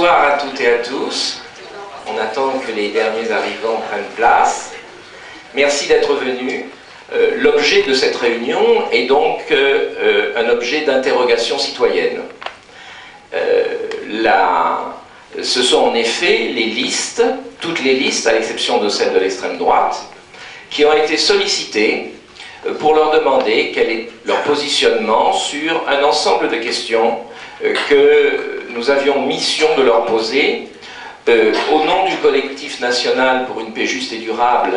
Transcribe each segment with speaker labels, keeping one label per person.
Speaker 1: Bonsoir à toutes et à tous. On attend que les derniers arrivants prennent place. Merci d'être venus. L'objet de cette réunion est donc un objet d'interrogation citoyenne. Ce sont en effet les listes, toutes les listes, à l'exception de celle de l'extrême droite, qui ont été sollicitées pour leur demander quel est leur positionnement sur un ensemble de questions que nous avions mission de leur poser au nom du collectif national pour une paix juste et durable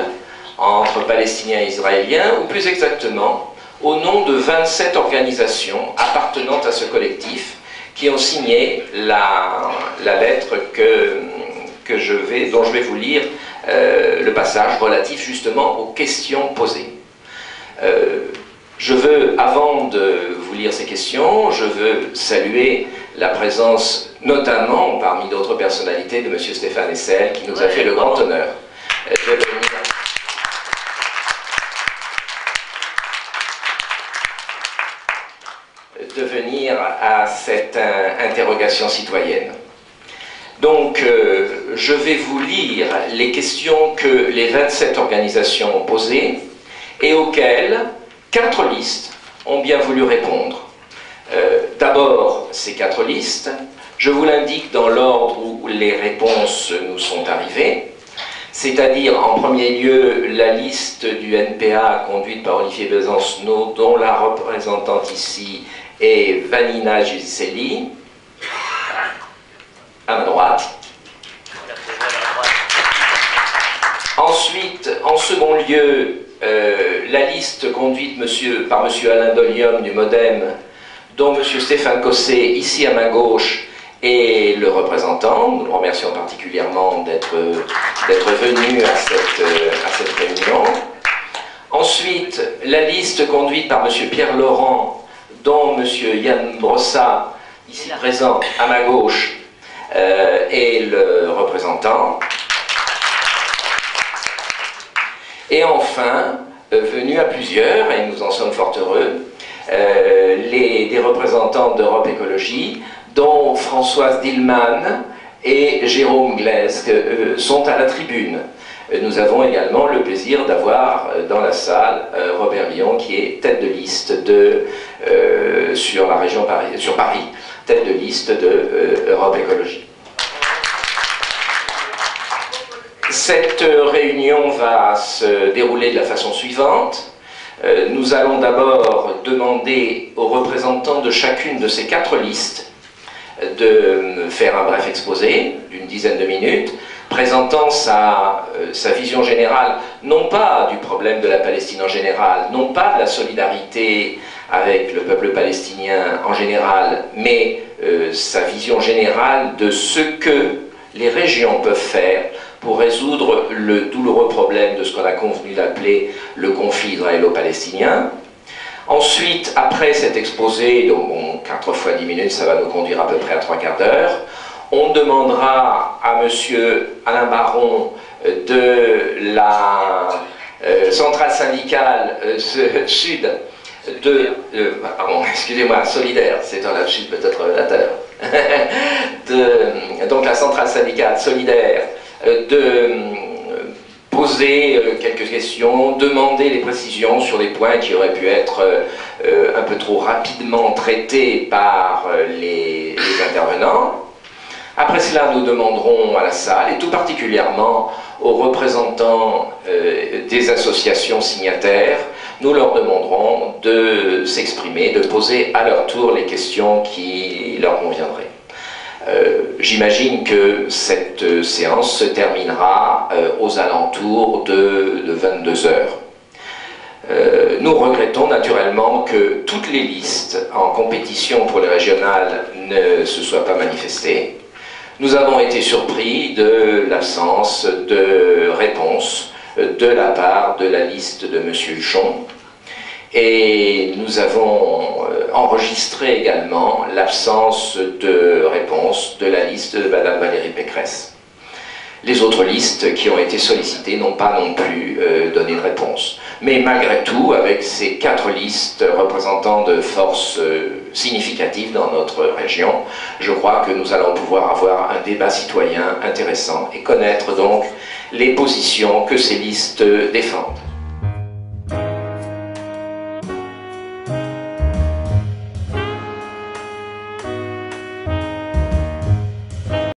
Speaker 1: entre Palestiniens et Israéliens, ou plus exactement, au nom de 27 organisations appartenant à ce collectif qui ont signé la lettre dont je vais vous lire le passage relatif justement aux questions posées. Je veux, avant de vous lire ces questions, je veux saluer la présence, notamment parmi d'autres personnalités, de M. Stéphane Hessel, qui nous a fait le grand honneur de venir à cette interrogation citoyenne. Donc, je vais vous lire les questions que les 27 organisations ont posées et auxquelles 4 listes ont bien voulu répondre. D'abord, ces 4 listes, je vous l'indique dans l'ordre où les réponses nous sont arrivées, c'est-à-dire en premier lieu la liste du NPA conduite par Olivier Besancenot, dont la représentante ici est Vanina Giselli, à ma droite. Ensuite, en second lieu, la liste conduite par M. Alain Dollium du MoDem, dont M. Stéphane Cosset, ici à ma gauche, est le représentant. Nous le remercions particulièrement d'être venu à cette réunion. Ensuite, la liste conduite par M. Pierre Laurent, dont M. Yann Brossat, ici présent à ma gauche, est le représentant. Et enfin, venu à plusieurs, et nous en sommes fort heureux, des représentants d'Europe Écologie, dont Françoise Dillmann et Jérôme Glaise sont à la tribune. Nous avons également le plaisir d'avoir dans la salle Robert Lyon, qui est tête de liste sur Paris, tête de liste de Europe Écologie. Cette réunion va se dérouler de la façon suivante. Nous allons d'abord demander aux représentants de chacune de ces 4 listes de faire un bref exposé d'une dizaine de minutes, présentant sa vision générale, non pas du problème de la Palestine en général, non pas de la solidarité avec le peuple palestinien en général, mais sa vision générale de ce que les régions peuvent faire pour résoudre le douloureux problème de ce qu'on a convenu d'appeler le conflit israélo-palestinien. Ensuite, après cet exposé, donc 4 fois 10 minutes, ça va nous conduire à peu près à 3/4 d'heure, on demandera à M. Alain Baron de la centrale syndicale sud pardon, excusez-moi, solidaire, c'est un lapsus peut-être révélateur, donc la centrale syndicale solidaire, de poser quelques questions, demander des précisions sur des points qui auraient pu être un peu trop rapidement traités par les intervenants. Après cela, nous demanderons à la salle, et tout particulièrement aux représentants des associations signataires, nous leur demanderons de s'exprimer, de poser à leur tour les questions qui leur conviendraient. J'imagine que cette séance se terminera aux alentours de 22 heures. Nous regrettons naturellement que toutes les listes en compétition pour les régionales ne se soient pas manifestées. Nous avons été surpris de l'absence de réponse de la part de la liste de M. Huchon. Et nous avons enregistré également l'absence de réponse de la liste de Mme Valérie Pécresse. Les autres listes qui ont été sollicitées n'ont pas non plus donné de réponse. Mais malgré tout, avec ces 4 listes représentant de forces significative dans notre région. Je crois que nous allons pouvoir avoir un débat citoyen intéressant et connaître donc les positions que ces listes défendent.